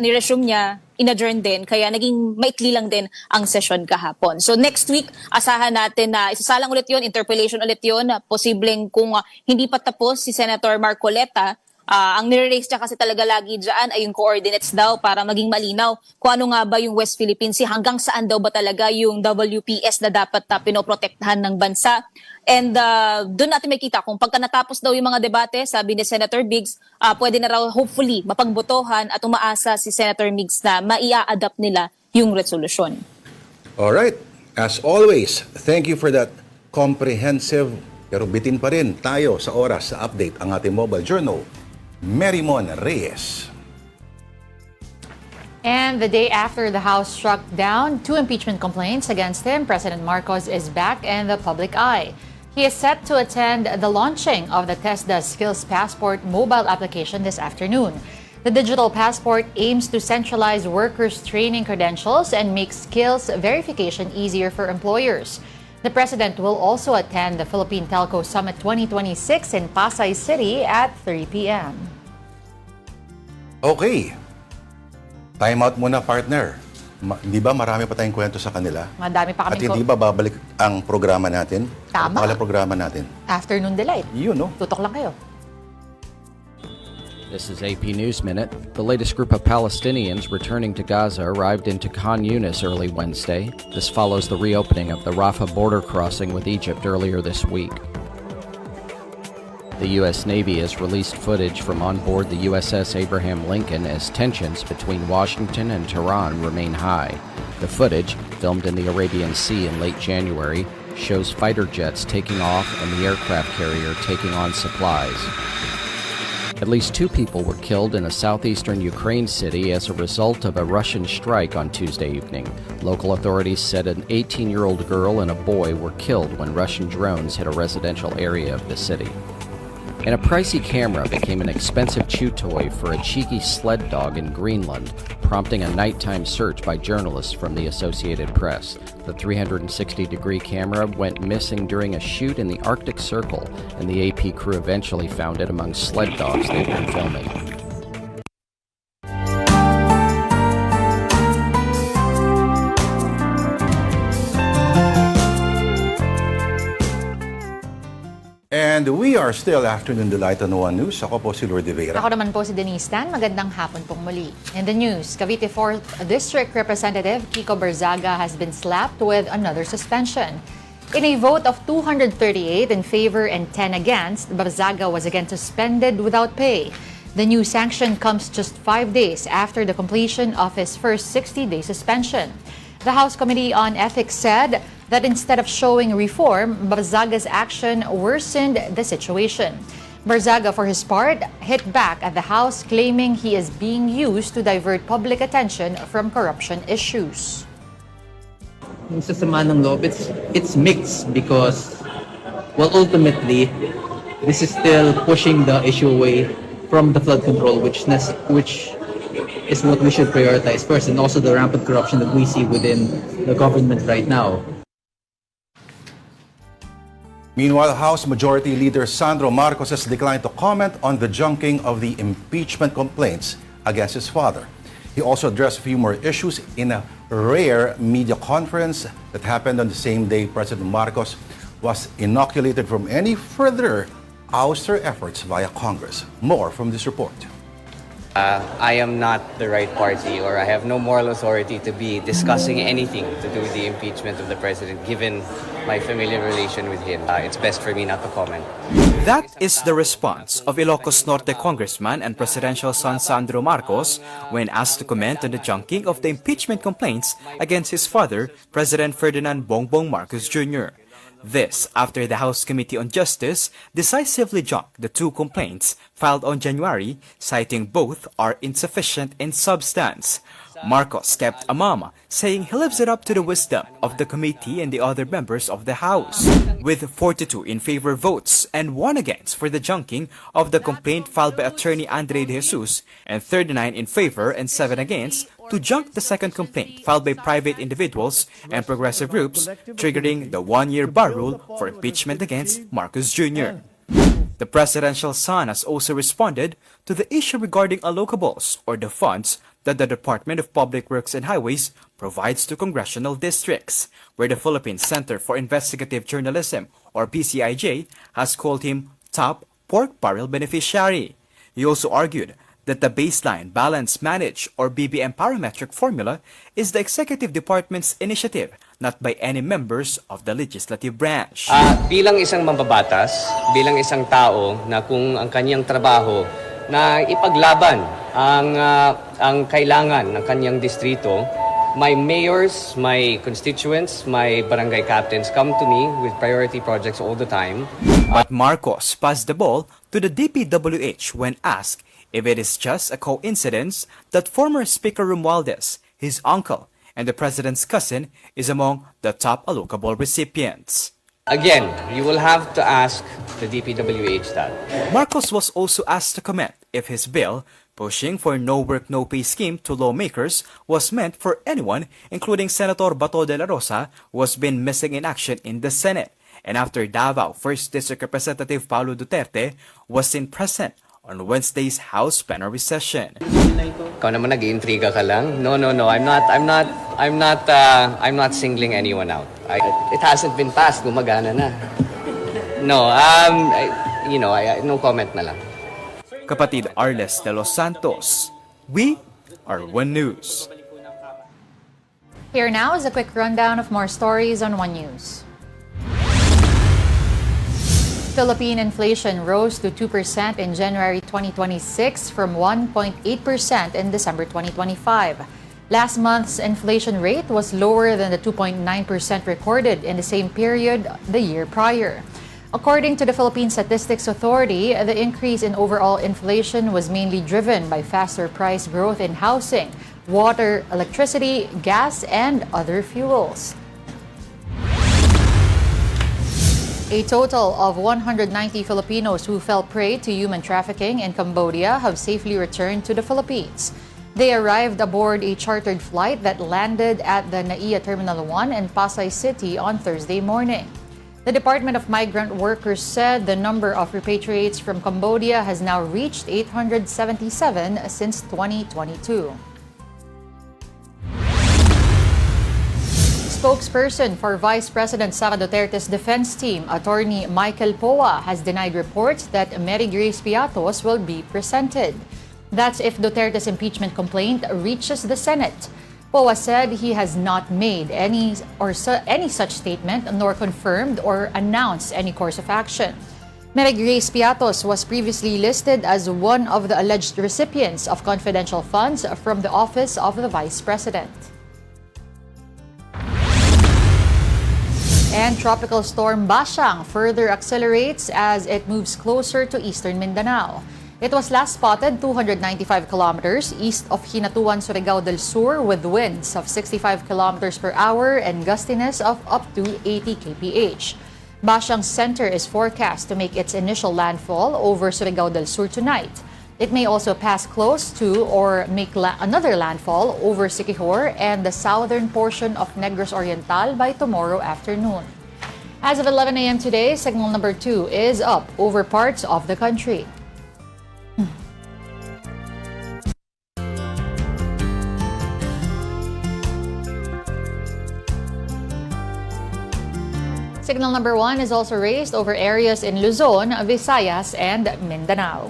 ni-resume niya, in-adjourn din, kaya naging maikli lang din ang session kahapon. So next week, asahan natin na isasalang ulit yun, interpellation ulit yun, posibleng kung hindi pa tapos si Senator Marcoleta, ang nire-raise niya kasi talaga lagi dyan ay yung coordinates daw para maging malinaw kung ano nga ba yung West Philippine Sea, hanggang saan daw ba talaga yung WPS na dapat pinoprotektahan ng bansa. And doon natin makita kung pagka natapos daw yung mga debate, sabi ni Senator Biggs, pwede na raw hopefully mapagbotohan at umaasa si Senator Biggs na maia-adapt nila yung resolusyon. Alright. As always, thank you for that comprehensive, pero bitin pa rin tayo sa oras, sa update, ang ating mobile journal. Mary Mon Reyes. And the day after the House struck down 2 impeachment complaints against him, President Marcos is back in the public eye. He is set to attend the launching of the TESDA Skills Passport mobile application this afternoon. The digital passport aims to centralize workers' training credentials and make skills verification easier for employers. The President will also attend the Philippine Telco Summit 2026 in Pasay City at 3 p.m. Okay. Time out muna, partner. Hindi ba marami pa tayong kwento sa kanila? Madami pa At kaming hindi ba babalik ang programa natin? Tama. Ang pangalang programa natin? Afternoon Delight. Yun, no? Tutok lang kayo. This is AP News Minute. The latest group of Palestinians returning to Gaza arrived into Khan Yunis early Wednesday. This follows the reopening of the Rafah border crossing with Egypt earlier this week. The U.S. Navy has released footage from on board the USS Abraham Lincoln as tensions between Washington and Tehran remain high. The footage, filmed in the Arabian Sea in late January, shows fighter jets taking off and the aircraft carrier taking on supplies. At least 2 people were killed in a southeastern Ukraine city as a result of a Russian strike on Tuesday evening. Local authorities said an 18-year-old girl and a boy were killed when Russian drones hit a residential area of the city. And a pricey camera became an expensive chew toy for a cheeky sled dog in Greenland, prompting a nighttime search by journalists from the Associated Press. The 360-degree camera went missing during a shoot in the Arctic Circle, and the AP crew eventually found it among sled dogs they'd been filming. And we are still Afternoon Delight on One News. Ako po si Lourdes Vera. Ako naman po si Denise Tan. Magandang hapon pong muli. In the news, Cavite 4th District Representative Kiko Barzaga has been slapped with another suspension. In a vote of 238 in favor and 10 against, Barzaga was again suspended without pay. The new sanction comes just 5 days after the completion of his first 60-day suspension. The House Committee on Ethics said that instead of showing reform, Barzaga's action worsened the situation. Barzaga, for his part, hit back at the House, claiming he is being used to divert public attention from corruption issues. Yung sa sama ng loob, it's mixed because, well, ultimately, this is still pushing the issue away from the flood control, which is what we should prioritize first, and also the rampant corruption that we see within the government right now. Meanwhile, House Majority Leader Sandro Marcos has declined to comment on the junking of the impeachment complaints against his father. He also addressed a few more issues in a rare media conference that happened on the same day President Marcos was inoculated from any further ouster efforts via Congress. More from this report. I am not the right party, or I have no moral authority to be discussing anything to do with the impeachment of the president, given my familiar relation with him. It's best for me not to comment. That is the response of Ilocos Norte Congressman and presidential son Sandro Marcos when asked to comment on the junking of the impeachment complaints against his father, President Ferdinand Bongbong Marcos Jr. This after the House Committee on Justice decisively junked the 2 complaints filed on January, citing both are insufficient in substance. Marcos kept a mum, saying he leaves it up to the wisdom of the committee and the other members of the House. With 42 in favor votes and 1 against for the junking of the complaint filed by attorney Andre De Jesus, and 39 in favor and 7 against to junk the second complaint filed by private individuals and progressive groups, triggering the 1-year bar rule for impeachment against Marcos Jr. The presidential son has also responded to the issue regarding allocables, or the funds that the Department of Public Works and Highways provides to congressional districts, where the Philippine Center for Investigative Journalism, or PCIJ, has called him top pork barrel beneficiary. He also argued that the Baseline Balance Manage, or BBM parametric formula is the Executive Department's initiative, not by any members of the legislative branch. Bilang isang mambabatas, bilang isang tao na kung ang kanyang trabaho na ipaglaban ang kailangan ng kanyang distrito, my mayors, my constituents, my barangay captains come to me with priority projects all the time. But Marcos passed the ball to the DPWH when asked if it is just a coincidence that former Speaker Romualdez, his uncle, and the president's cousin is among the top allocable recipients. Again, you will have to ask the DPWH that. Marcos was also asked to comment if his bill, pushing for no work, no pay scheme to lawmakers, was meant for anyone, including Senator Bato de la Rosa, who has been missing in action in the Senate. And after Davao 1st District Representative Paulo Duterte was seen present on Wednesday's House plenary session. Ikaw naman nag-iintriga ka lang. No. I'm not singling anyone out. It hasn't been passed. Gumagana na. No. No comment na lang. Kapatid Arles de los Santos, we are One News. Here now is a quick rundown of more stories on One News. Philippine inflation rose to 2% in January 2026 from 1.8% in December 2025. Last month's inflation rate was lower than the 2.9% recorded in the same period the year prior. According to the Philippine Statistics Authority, the increase in overall inflation was mainly driven by faster price growth in housing, water, electricity, gas, and other fuels. A total of 190 Filipinos who fell prey to human trafficking in Cambodia have safely returned to the Philippines. They arrived aboard a chartered flight that landed at the NAIA Terminal 1 in Pasay City on Thursday morning. The Department of Migrant Workers said the number of repatriates from Cambodia has now reached 877 since 2022. Spokesperson for Vice President Sara Duterte's defense team, Attorney Michael Poa, has denied reports that Mary Grace Piatos will be presented. That's if Duterte's impeachment complaint reaches the Senate. Poa said he has not made any such statement nor confirmed or announced any course of action. Mary Grace Piatos was previously listed as one of the alleged recipients of confidential funds from the Office of the Vice President. And Tropical Storm Bashang further accelerates as it moves closer to eastern Mindanao. It was last spotted 295 kilometers east of Hinatuan, Surigao del Sur with winds of 65 kilometers per hour and gustiness of up to 80 kph. Bashang's center is forecast to make its initial landfall over Surigao del Sur tonight. It may also pass close to or make another landfall over Siquijor and the southern portion of Negros Oriental by tomorrow afternoon. As of 11 a.m. today, signal number 2 is up over parts of the country. Signal number 1 is also raised over areas in Luzon, Visayas, and Mindanao.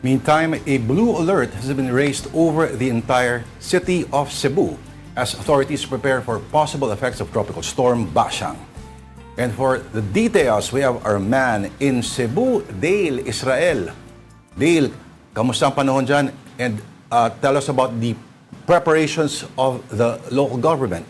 Meantime, a blue alert has been raised over the entire city of Cebu as authorities prepare for possible effects of Tropical Storm Bashang. And for the details, we have our man in Cebu, Dale Israel. Dale, kamusta ang panahon dyan? And tell us about the preparations of the local government.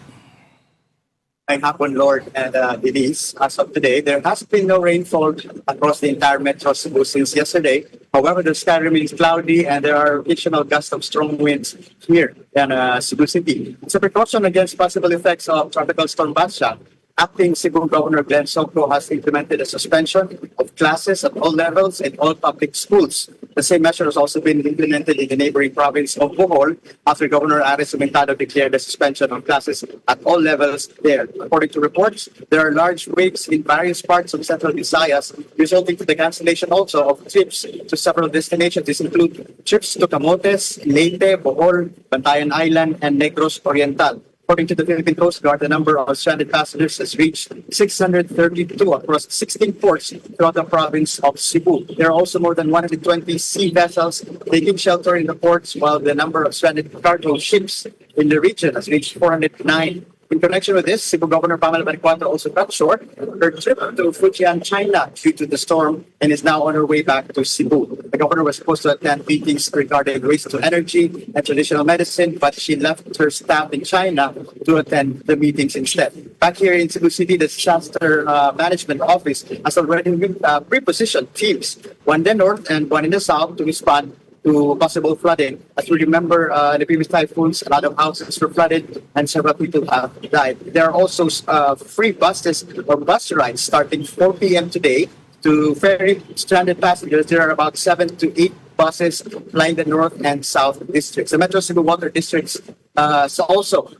Hi, hapon, Lord and Denise. As of today, there has been no rainfall across the entire Metro Cebu since yesterday. However, the sky remains cloudy and there are occasional gusts of strong winds here in Cebu City. It's a precaution against possible effects of Tropical Storm Bashang. Acting Cebu Governor Glenn Socro has implemented a suspension of classes at all levels in all public schools. The same measure has also been implemented in the neighboring province of Bohol after Governor Aris Sumentado declared the suspension of classes at all levels there. According to reports, there are large waves in various parts of Central Visayas, resulting to the cancellation also of trips to several destinations. These include trips to Camotes, Leyte, Bohol, Bantayan Island, and Negros Oriental. According to the Philippine Coast Guard, the number of stranded passengers has reached 632 across 16 ports throughout the province of Cebu. There are also more than 120 sea vessels taking shelter in the ports, while the number of stranded cargo ships in the region has reached 409. In connection with this, Cebu Governor Pamela Baricuata also cut short her trip to Fujian, China due to the storm and is now on her way back to Cebu. The governor was supposed to attend meetings regarding waste to energy and traditional medicine, but she left her staff in China to attend the meetings instead. Back here in Cebu City, the Disaster Management Office has already repositioned teams, one in the north and one in the south, to respond to possible flooding. As we remember, the previous typhoons, a lot of houses were flooded and several people have died. There are also free buses or bus rides starting 4 p.m. today to ferry stranded passengers. There are about 7 to 8 buses flying the north and south districts. The Metro Cebu Water Districts is also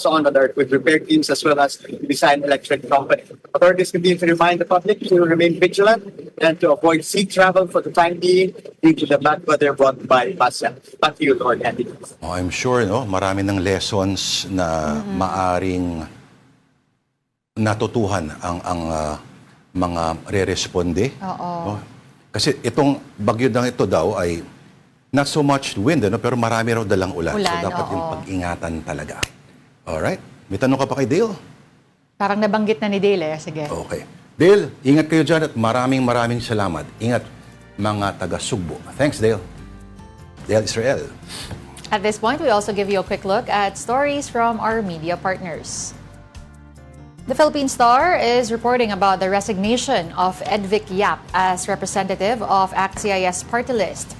on alert with repair teams as well as the Visayan Electric Company. Authorities continue to remind the public to remain vigilant and to avoid sea travel for the time being due to the bad weather brought by Bashang. Back to you, Lord Andy. Oh, I'm sure, no, marami ng lessons na maaring natutuhan ang mga re-responde. Oo. No? Kasi itong bagyo na ito daw ay not so much wind, no? Pero marami raw dalang ulan. So dapat yung pag-ingatan talaga. Alright. May tanong ka pa kay Dale? Parang nabanggit na ni Dale eh. Sige. Okay. Dale, ingat kayo dyan at maraming salamat. Ingat mga taga-Sugbo. Thanks, Dale. Dale Israel. At this point, we also give you a quick look at stories from our media partners. The Philippine Star is reporting about the resignation of Edvic Yap as representative of ACT-CIS party list.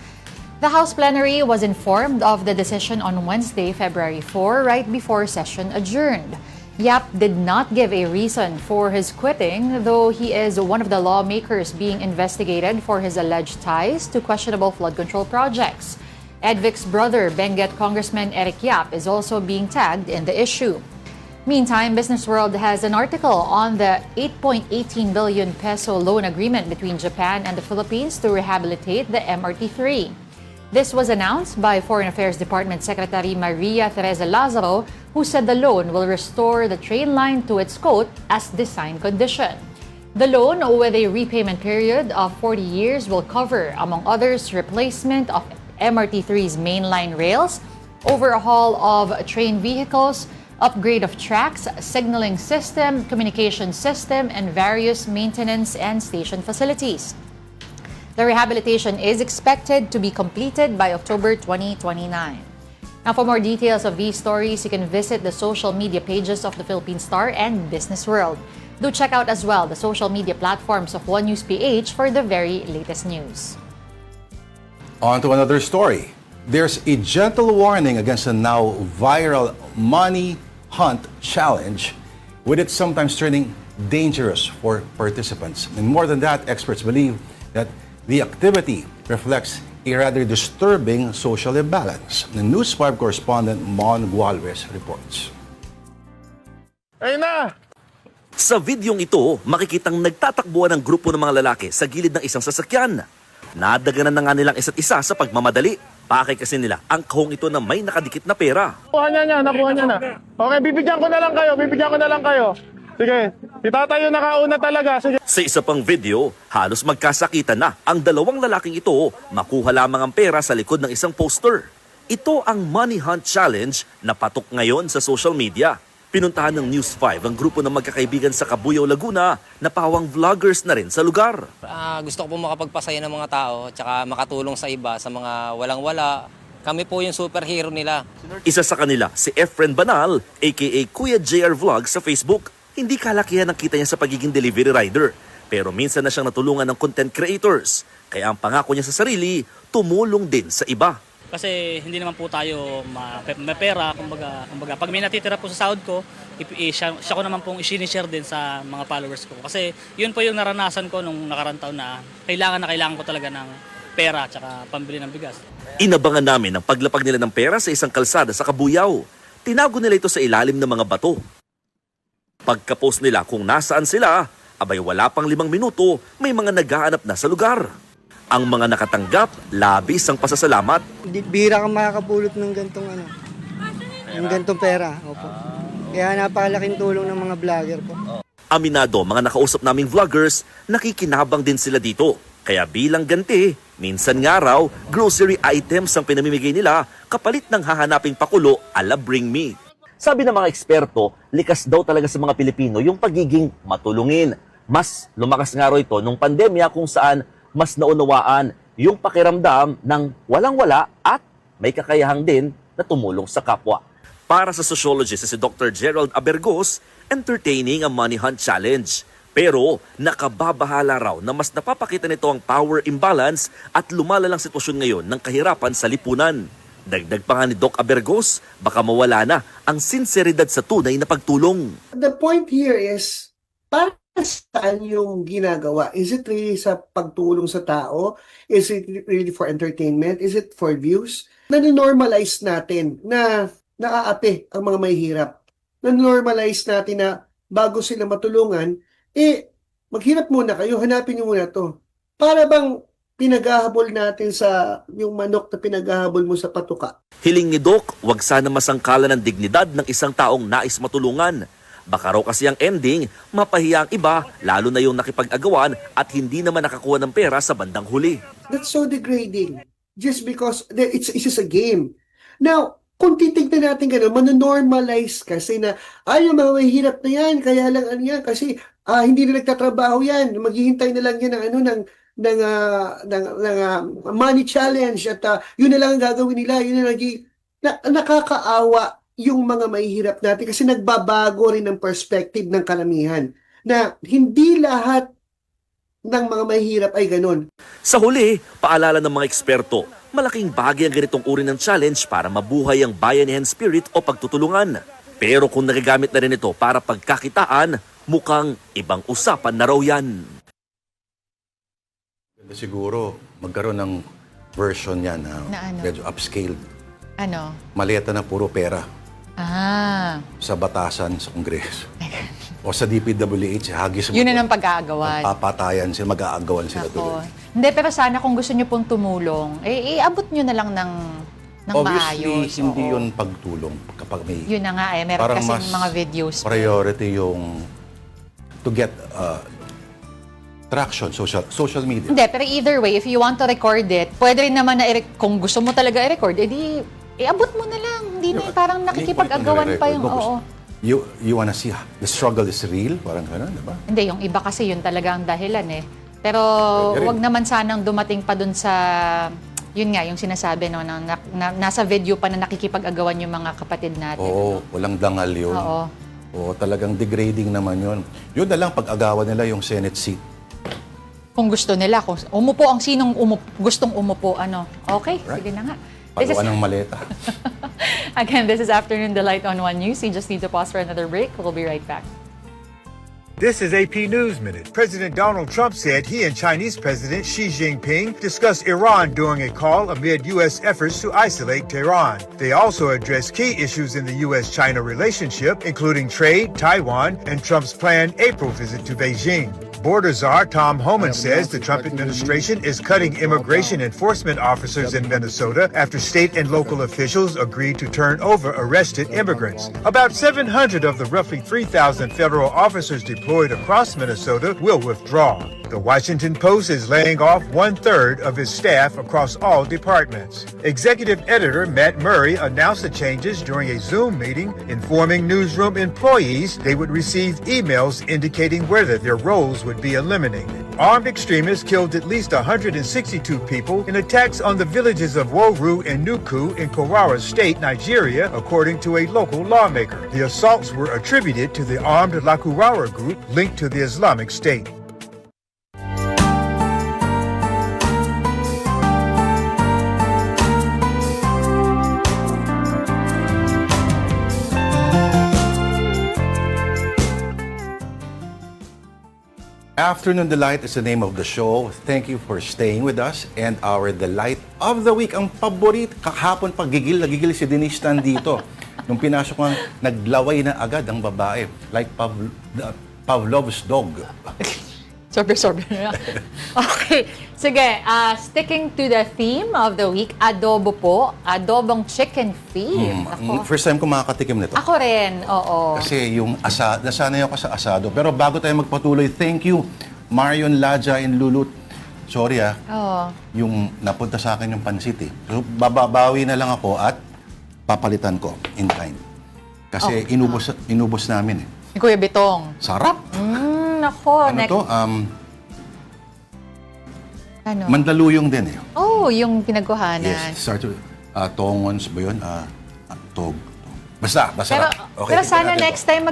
The House plenary was informed of the decision on Wednesday, February 4, right before session adjourned. Yap did not give a reason for his quitting, though he is one of the lawmakers being investigated for his alleged ties to questionable flood control projects. Edvic's brother, Benguet Congressman Eric Yap, is also being tagged in the issue. Meantime, Business World has an article on the 8.18 billion peso loan agreement between Japan and the Philippines to rehabilitate the MRT-3. This was announced by Foreign Affairs Department Secretary Maria Teresa Lazaro, who said the loan will restore the train line to its quote as design condition. The loan, with a repayment period of 40 years, will cover, among others, replacement of MRT-3's mainline rails, overhaul of train vehicles, upgrade of tracks, signaling system, communication system, and various maintenance and station facilities. The rehabilitation is expected to be completed by October 2029. Now, for more details of these stories, you can visit the social media pages of the Philippine Star and Business World. Do check out as well the social media platforms of One News PH for the very latest news. On to another story. There's a gentle warning against the now viral Money Hunt Challenge, with it sometimes turning dangerous for participants. And more than that, experts believe that the activity reflects a rather disturbing social imbalance. The News 5 correspondent Mon Gualvez reports. Sa videong ito, makikitang nagtatakbuhan ng grupo ng mga lalaki sa gilid ng isang sasakyan. Nadaganan na nga nilang isa't isa sa pagmamadali. Pakay kasi nila ang kahong ito na may nakadikit na pera. Nakuha niya na. Okay, bibigyan ko na lang kayo. Sige, si tatay yung nakauna talaga. Sige. Sa isa pang video, halos magkasakitan na ang dalawang lalaking ito. Makuha lamang ang pera sa likod ng isang poster. Ito ang Money Hunt Challenge na patok ngayon sa social media. Pinuntahan ng News 5 ang grupo ng magkakaibigan sa Cabuyao, Laguna na pawang vloggers na rin sa lugar. Gusto ko po makapagpasaya ng mga tao tsaka makatulong sa iba, sa mga walang-wala. Kami po yung superhero nila. Isa sa kanila, si Efren Banal, aka Kuya JR Vlog sa Facebook. Hindi kalakihan ang kita niya sa pagiging delivery rider. Pero minsan na siyang natulungan ng content creators. Kaya ang pangako niya sa sarili, tumulong din sa iba. Kasi hindi naman po tayo may pera, kumbaga pag may natitira po sa sahod ko, siya ko naman pong i-share din sa mga followers ko. Kasi yun po yung naranasan ko nung nakarang taon na kailangan ko talaga ng pera at pambili ng bigas. Inabangan namin ang paglapag nila ng pera sa isang kalsada sa Cabuyao. Tinago nila ito sa ilalim ng mga bato. Pagka-post nila kung nasaan sila, abay wala pang 5 minuto, may mga naghahanap na sa lugar. Ang mga nakatanggap, labis ang pasasalamat. Bihira kang makakapulot ng gantong pera. Opo. Kaya napakalaking tulong ng mga vlogger po. Aminado, mga nakausap naming vloggers, nakikinabang din sila dito. Kaya bilang ganti, minsan nga raw, grocery items ang pinamimigay nila kapalit ng hahanaping pakulo ala Bring Me. Sabi ng mga eksperto, likas daw talaga sa mga Pilipino yung pagiging matulungin. Mas lumakas nga raw ito nung pandemya kung saan mas naunawaan yung pakiramdam ng walang-wala at may kakayahang din na tumulong sa kapwa. Para sa sociologist si Dr. Gerald Abergos, entertaining ang Money Hunt Challenge. Pero nakababahala raw na mas napapakita nito ang power imbalance at lumalalang sitwasyon ngayon ng kahirapan sa lipunan. Dagdag pa nga ni Doc Abergos, baka mawala na ang sinseridad sa tunay na pagtulong. The point here is, para saan yung ginagawa? Is it really sa pagtulong sa tao? Is it really for entertainment? Is it for views? Nanonormalize natin na naaapi ang mga mahihirap. Nanonormalize natin na bago sila matulungan, maghirap muna kayo, hanapin nyo muna to. Para bang pinaghahabol natin sa yung manok na pinaghahabol mo sa patuka. Hiling ni Doc, wag sana masangkalan ng dignidad ng isang taong nais matulungan. Baka raw kasi ang ending, mapahiya ang iba, lalo na yung nakipag-agawan at hindi naman nakakuha ng pera sa bandang huli. That's so degrading. Just because it's just a game. Now, kung titignan natin gano'n, manonormalize kasi na, yung mga mahihirap na yan, kaya lang ano yan, kasi hindi na nagtatrabaho yan, maghihintay na lang yan ng money challenge at yun na lang ang gagawin nila, yun na nakakaawa yung mga mahihirap natin kasi nagbabago rin ang perspective ng karamihan na hindi lahat ng mga mahihirap ay ganun. Sa huli, paalala ng mga eksperto, malaking bagay ang ganitong uri ng challenge para mabuhay ang bayanihan spirit o pagtutulungan. Pero kung nagagamit na rin ito para pagkakitaan, mukhang ibang usapan na raw yan. Siguro magkaroon ng version yan na Na ano? medyo upscaled. Ano? Maleta na puro pera sa batasan sa Kongreso. O sa DPWH, hagis mo. Yun na ng pag-aagawan. Papatayan sila, mag-aagawan sila tuloy. Hindi, pero sana kung gusto nyo pong tumulong, iabot nyo na lang ng Obviously, maayos. hindi Oo. yun pagtulong kapag may... Yun na nga meron Parang kasing mas mga videos. priority yung to get traction, social media. Hindi, pero either way, if you want to record it, pwede rin naman na kung gusto mo talaga i-record, edi iabot mo na lang. Hindi na parang nakikipag-agawan pa yung oo. You wanna see the struggle is real? Parang gano'n, di ba? Hindi, yung iba kasi yun talaga ang dahilan eh. Pero wag naman sanang dumating pa dun sa, yun nga, yung sinasabi, no, na nasa video pa na nakikipag-agawan yung mga kapatid natin. Oo, walang dangal yun. Oo. Oo, talagang degrading naman yun. Yun na lang pag-agawan nila yung Senate seat. Kung gusto nila, kung umupo ang sinong gustong umupo, ano. Okay, Right. sige na nga. Pagawa ng maleta. Again, this is Afternoon Delight on One News. You just need to pause for another break. We'll be right back. This is AP News Minute. President Donald Trump said he and Chinese President Xi Jinping discussed Iran during a call amid U.S. efforts to isolate Tehran. They also addressed key issues in the U.S.-China relationship, including trade, Taiwan, and Trump's planned April visit to Beijing. Border Czar Tom Homan says the Trump administration is cutting immigration enforcement officers in Minnesota after state and local officials agreed to turn over arrested immigrants. About 700 of the roughly 3,000 federal officers deployed across Minnesota will withdraw. The Washington Post is laying off 1/3 of its staff across all departments. Executive editor Matt Murray announced the changes during a Zoom meeting, informing newsroom employees they would receive emails indicating whether their roles would be eliminated. Armed extremists killed at least 162 people in attacks on the villages of Woru and Nuku in Kwara State, Nigeria, according to a local lawmaker. The assaults were attributed to the armed Lakurawa group linked to the Islamic State. Afternoon Delight is the name of the show. Thank you for staying with us. And our Delight of the Week, ang paborit, kahapon pa gigil na gigil si Denise nandito. Nung pinasok ko, naglaway na agad ang babae. Like Pavlov's dog. Sorry. Okay. Sige, sticking to the theme of the week, adobo po. Adobong chicken feet. Ako. First time ko makakatikim nito. Ako rin, oo. Kasi yung nasanay ako sa asado. Pero bago tayo magpatuloy, thank you, Marion Laja and Lulut. Sorry Oo. yung napunta sa akin yung pansit eh. So, babawi na lang ako at papalitan ko in time. Kasi inubos namin eh. Ni Kuya Bitong. Sarap! Nako. Ano to? Ano? Mandaluyong din eh. Oh, yung pinagkuhanan. Yes, start with tongons ba yun? Tog. Basta. Pero, Okay, pero tignan sana natin next time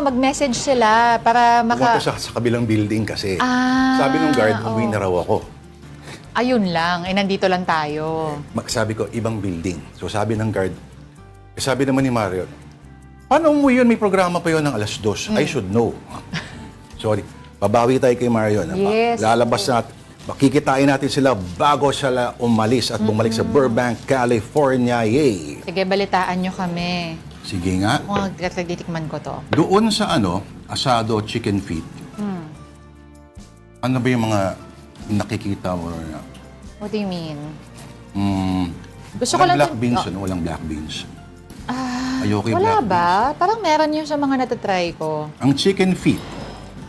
mag-message sila para Pumunta siya sa kabilang building kasi. Sabi nung guard, uwi na raw ako. Ayun lang, nandito lang tayo. Sabi ko, ibang building. So sabi ng guard, sabi naman ni Mario, paano mo yun? May programa pa yun ng 2:00. I should know. Sorry. Babawi tayo kay Mario. Yes. Lalabas natin. Makikitain natin sila bago sila umalis at bumalik sa Burbank, California. Yay! Sige, balitaan nyo kami. Sige nga. Titikman ko to. Doon sa asado chicken feet, ano ba yung mga nakikita mo? What do you mean? Gusto ko lang black beans, walang black beans. Ayoko yung Wala black ba? Parang meron yun sa mga natatry ko. Ang chicken feet,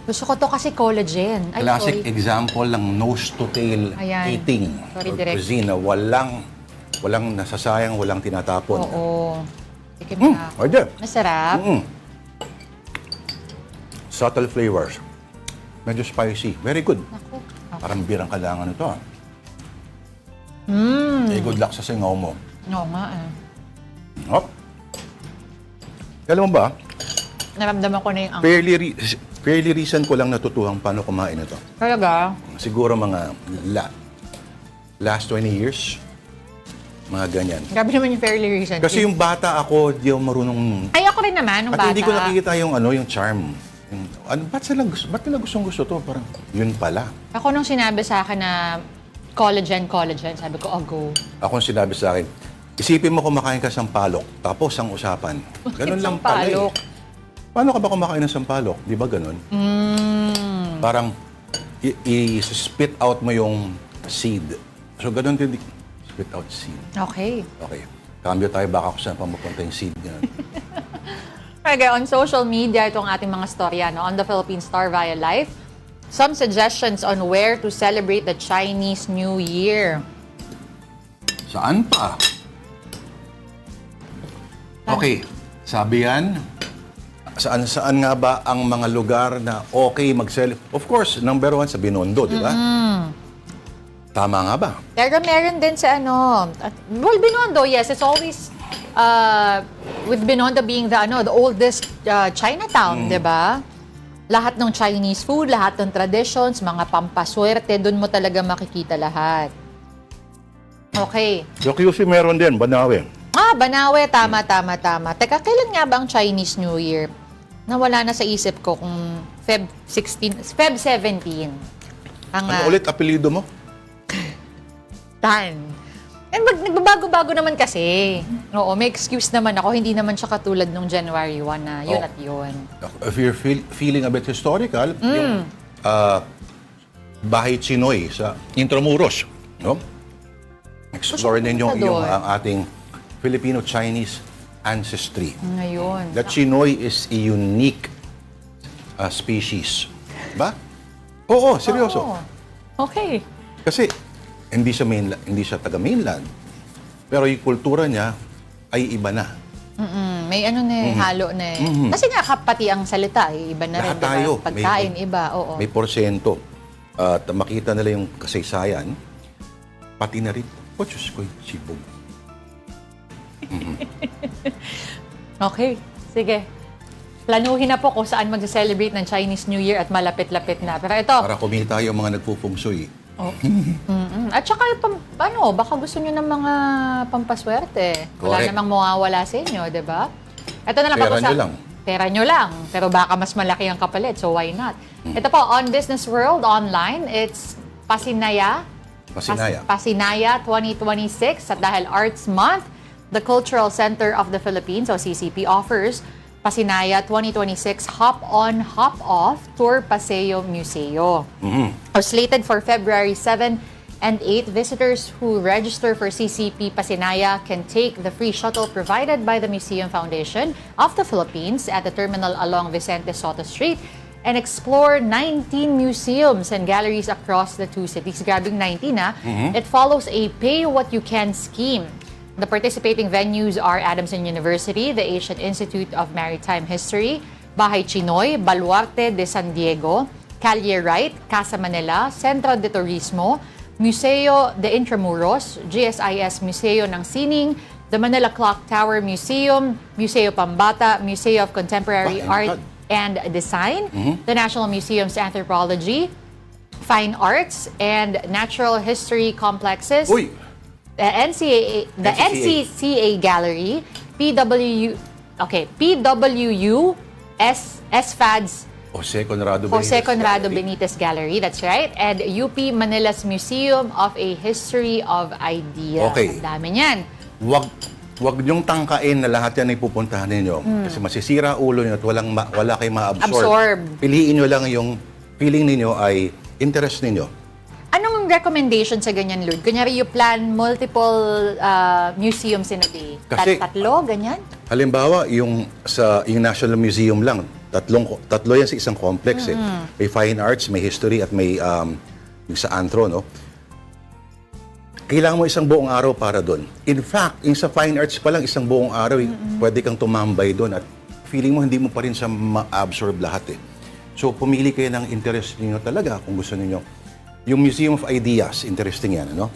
Gusto ko to kasi collagen. Ay, classic sorry. example ng nose to tail Ayan. eating Sorry, or Direk. cuisine. Walang nasasayang, walang tinatapon. Oo. Tikim na ako. Order. Masarap. Subtle flavors. Medyo spicy. Very good. Naku. Parang birang kalangan ito. Good luck sa singaw mo. Oo nga eh. Oh. Alam mo ba, Naramdaman ko na yung fairly recent ko lang natutuhang paano kumain ito. Talaga? Siguro mga last 20 years. Mga ganyan. Grabe naman yung fairly recent. Kasi yung bata ako, di ako marunong... Ay, ako rin naman, nung At bata. hindi ko nakikita yung charm. Ba't nila gustong to? Parang, yun pala. Ako nung sinabi sa akin na collagen, sabi ko, go. Ako sinabi sa akin, isipin mo kumakain ka ng sampalok, tapos ang usapan. Ganun lang pala Sampalok. Paano ka ba kumakain ng sampalok? Di ba ganun? Parang, i-spit out mo yung seed. So, ganun din. Spit out seed. Okay. Okay. Cambio tayo, baka kung saan pa mapunta yung seed niya. Okay, on social media, itong ating mga storya, no? On the Philippine Star via Life, some suggestions on where to celebrate the Chinese New Year. Saan pa? Okay, sabi yan, saan nga ba ang mga lugar na okay mag-celebrate? Of course, number one sa Binondo, di ba? Tama nga ba? Pero meron din sa well, Binondo, yes, it's always, with Binondo being the oldest Chinatown, di ba? Lahat ng Chinese food, lahat ng traditions, mga pampaswerte, dun mo talaga makikita lahat. Okay. Sa QC meron din, Banawe. Banawe, tama. Teka, kailan nga ba ang Chinese New Year? Nawala na sa isip ko kung Feb 17. Ano ulit apelido mo? Tan. And nagbabago-bago naman kasi. Oo, may excuse naman ako. Hindi naman siya katulad nung January 1 na yun at yun. If you're feeling a bit historical, yung Bahay Chinoy sa Intramuros, no? Explore ninyo yung ating Filipino-Chinese ancestry. Ngayon. The Chinoy is a unique species. Ba? Oo, seryoso. Okay. Kasi hindi siya taga-mainland. Pero yung kultura niya ay iba na. May halo na eh. Kasi nga pati ang salita, iba na rin. Lahat tayo. Pagkain, iba. Oo. May porsyento. At makita nila yung kasaysayan, pati na rin, Diyos ko, sibog. Okay, sige. Planuhin na po kung saan mag-celebrate ng Chinese New Year at malapit-lapit na. Pero ito. Para kumita yung mga nagpupungsoy. At saka, baka gusto nyo ng mga pampaswerte. Wala Correct. namang mawawala sa inyo, di ba? Ito na lang Pera nyo lang. Pera nyo lang. Pero baka mas malaki ang kapalit, so why not? Ito po, on Business World Online, it's Pasinaya 2026. At dahil Arts Month, the Cultural Center of the Philippines, o CCP, offers Pasinaya 2026 Hop-On, Hop-Off Tour Paseo Museo. Slated for February 7 and 8, visitors who register for CCP Pasinaya can take the free shuttle provided by the Museum Foundation of the Philippines at the terminal along Vicente Soto Street and explore 19 museums and galleries across the two cities. Grabing 19, It follows a pay-what-you-can scheme. The participating venues are Adamson University, the Asian Institute of Maritime History, Bahay Chinoy, Baluarte de San Diego, Calle Wright, Casa Manila, Centro de Turismo, Museo de Intramuros, GSIS Museo ng Sining, the Manila Clock Tower Museum, Museo Pambata, Museo of Contemporary Art and Design, the National Museum's Anthropology, Fine Arts, and Natural History Complexes, the NCCA Gallery, PWU, SFAD's Jose Conrado Benitez Gallery, that's right, and UP Manila's Museum of a History of Ideas. Okay. Ang dami niyan. Wag niyong tangkain na lahat yan ay pupuntahan ninyo. Kasi masisira ulo niyo at wala kayong ma-absorb. Piliin niyo lang yung feeling ninyo ay interest ninyo. Anong recommendation sa ganyan, Lord? Kunyari, you plan multiple museums in a day. Kasi, tatlo, ganyan? Halimbawa, yung National Museum lang, tatlo yan sa isang complex. May fine arts, may history, at may yung sa antro, no? Kailangan mo isang buong araw para doon. In fact, yung sa fine arts pa lang, isang buong araw, pwede kang tumambay doon at feeling mo hindi mo pa rin siya ma-absorb lahat eh. So, pumili kayo ng interest niyo talaga kung gusto niyo. Yung Museum of Ideas, interesting yan, ano?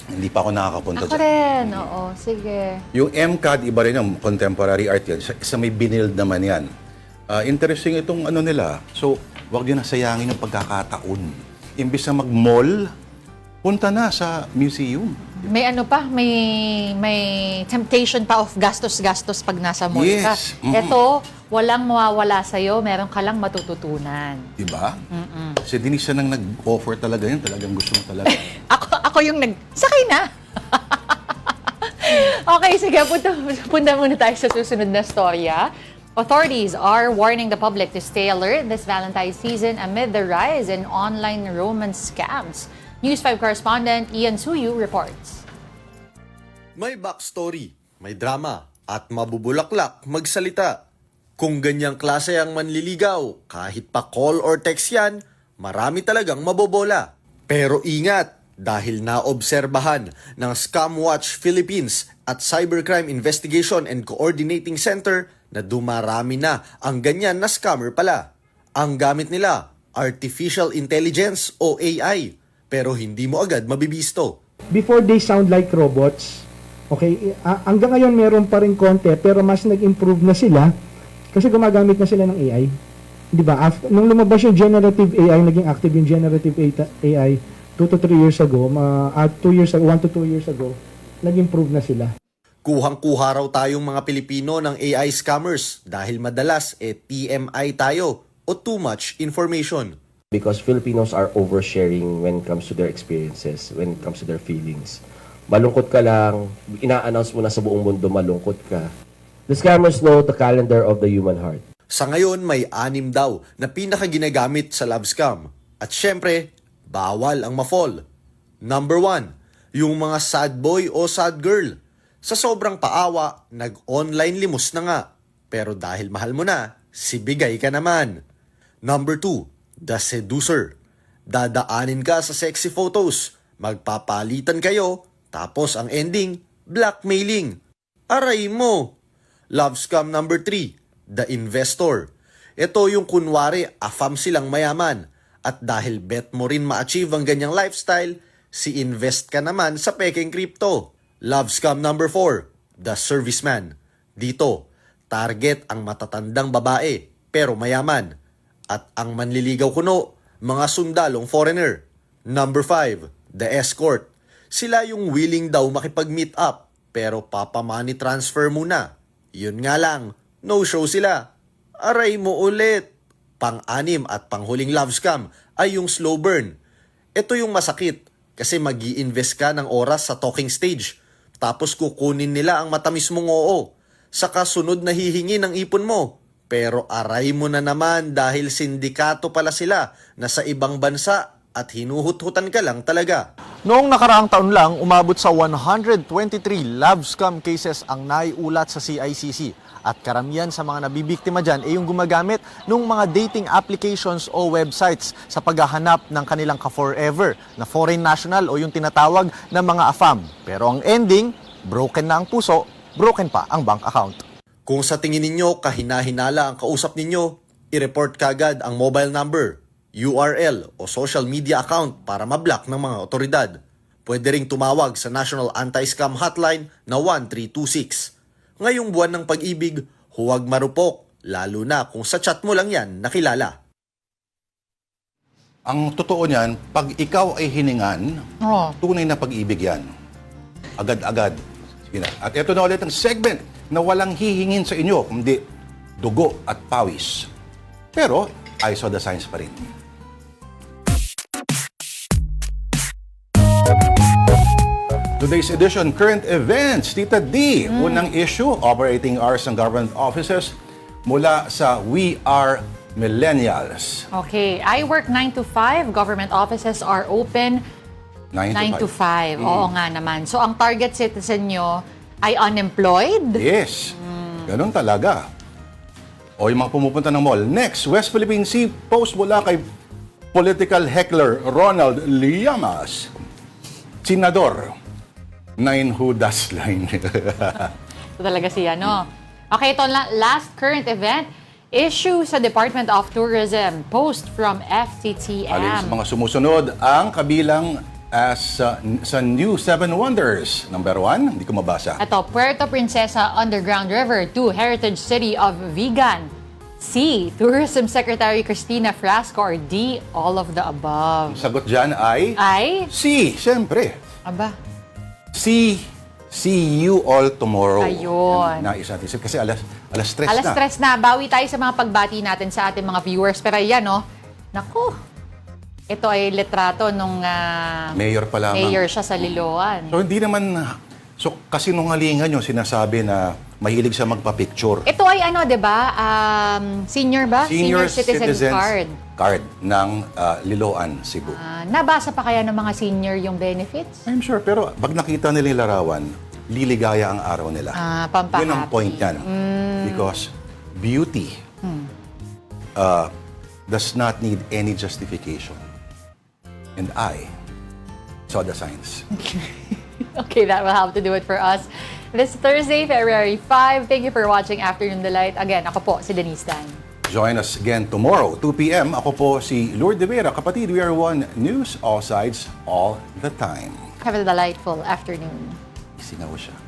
Hindi pa ako nakakapunta Ako dyan. rin, oo. Sige. Yung MCAD, iba rin yung contemporary art yan. Isa may binild naman yan. Interesting itong ano nila. So, huwag nyo nasayangin yung pagkakataon. Imbis na mag-mall, punta na sa museum. May ano pa, may temptation pa of gastos-gastos pag nasa mall ka. Yes. Ito, walang mawawala sa'yo, meron ka lang matututunan. Diba? Si Denise nang nag-offer talaga yun. Talagang gusto mo talaga. Ako yung sakay na. Okay, sige, punta muna tayo sa susunod na storya. Authorities are warning the public to stay alert this Valentine's season amid the rise in online romance scams. News 5 correspondent Ian Suyu reports. May backstory, may drama, at mabubulaklak magsalita. Kung ganyang klase ang manliligaw, kahit pa call or text yan, marami talagang mabobola. Pero ingat, dahil naobserbahan ng Scamwatch Philippines at Cybercrime Investigation and Coordinating Center na dumarami na ang ganyan na scammer pala. Ang gamit nila, Artificial Intelligence o AI, pero hindi mo agad mabibisto. Before they sound like robots, okay, hanggang ngayon meron pa rin konti pero mas nag-improve na sila kasi gumagamit na sila ng AI. 'Di ba? Nung lumabas yung generative AI, naging active yung generative AI 2 to 3 years ago, 1 to 2 years ago, nag-improve na sila. Kuhang-kuha raw tayong mga Pilipino ng AI scammers dahil madalas TMI tayo o too much information. Because Filipinos are oversharing when it comes to their experiences, when it comes to their feelings. Malungkot ka lang, ina-announce mo na sa buong mundo malungkot ka. The scammers know the calendar of the human heart. Sa ngayon, may 6 daw na pinakaginagamit sa love scam. At syempre, bawal ang ma-fall. Number 1, yung mga sad boy o sad girl. Sa sobrang paawa, nag-online limos na nga. Pero dahil mahal mo na, sibigay ka naman. Number 2, the seducer. Dadaanin ka sa sexy photos, magpapalitan kayo, tapos ang ending, blackmailing. Aray mo! Love scam number 3, the investor. Ito yung kunwari afam silang mayaman. At dahil bet mo rin ma-achieve ang ganyang lifestyle, si-invest ka naman sa peking crypto. Love scam number 4, the serviceman. Dito, target ang matatandang babae pero mayaman. At ang manliligaw kuno, mga sundalong foreigner. Number 5, the escort. Sila yung willing daw makipag-meet up pero papa-money transfer muna. Yun nga lang, no-show sila. Aray mo ulit. Pang-6 at panghuling love scam ay yung slow burn. Ito yung masakit kasi mag-i-invest ka ng oras sa talking stage. Tapos kukunin nila ang matamis mong oo. Sa kasunod na hihingi ng ipon mo. Pero aray mo na naman dahil sindikato pala sila na sa ibang bansa at hinuhut-hutan ka lang talaga. Noong nakaraang taon lang, umabot sa 123 love scam cases ang naiulat sa CICC. At karamihan sa mga nabibiktima dyan ay yung gumagamit ng mga dating applications o websites sa paghahanap ng kanilang ka-forever na foreign national o yung tinatawag na mga AFAM. Pero ang ending, broken na ang puso, broken pa ang bank account. Kung sa tingin ninyo kahina-hinala ang kausap ninyo, i-report kagad ang mobile number, URL o social media account para ma-block ng mga otoridad. Pwede ring tumawag sa National Anti-Scam Hotline na 1326. Ngayong buwan ng pag-ibig, huwag marupok, lalo na kung sa chat mo lang yan nakilala. Ang totoo niyan, pag ikaw ay hiningan, tunay na pag-ibig yan. Agad-agad. Sige na. At ito na ulit ang segment na walang hihingin sa inyo, kundi dugo at pawis. Pero, I saw the signs pa rin. Today's edition, current events. Tita D, unang issue, operating hours ng government offices mula sa We Are Millennials. Okay, I work 9 to 5. Government offices are open 9 to 5. Oo nga naman. So, ang target citizen nyo ay unemployed? Yes. Ganun talaga. O yung mga pumupunta ng mall. Next, West Philippine Sea, post mula kay political heckler Ronald Llamas. Senador. 9 Hudas line. Ito talaga siya, no? Okay, ito last current event. Issue sa Department of Tourism. Post from FTTM. Alin sa mga sumusunod ang kabilang as sa New Seven Wonders. Number 1, hindi ko mabasa. Ito, Puerto Princesa Underground River. 2, Heritage City of Vigan. C, Tourism Secretary Cristina Frasco. Or D, all of the above. Sagot dyan ay... Ay? C, siyempre. Aba. See you all tomorrow. Ayun. Nais natin. Kasi alas 3 Alas na. stress na. Bawi tayo sa mga pagbati natin sa ating mga viewers. Pero yan, no? Naku. Ito ay litrato nung Mayor pa lamang. mayor siya sa Liloan. So hindi naman... So kasi nungalingan yung sinasabi na mahilig siya magpa-picture. Ito ay ano, 'di ba? Senior ba? Senior Citizen Citizens Card. Card ng Liloan, Cebu. Nabasa pa kaya ng mga senior yung benefits? I'm sure, pero pag nakita nila yung larawan, liligaya ang araw nila. Pampahappy. Yun ang point niyan. Because beauty does not need any justification. And I saw the signs. Okay, that will have to do it for us this Thursday, February 5. Thank you for watching Afternoon Delight. Again, ako po si Denise Dan. Join us again tomorrow, 2 p.m. Ako po si Lourdes de Vera. Kapatid, we are one news, all sides, all the time. Have a delightful afternoon. Isingaw siya.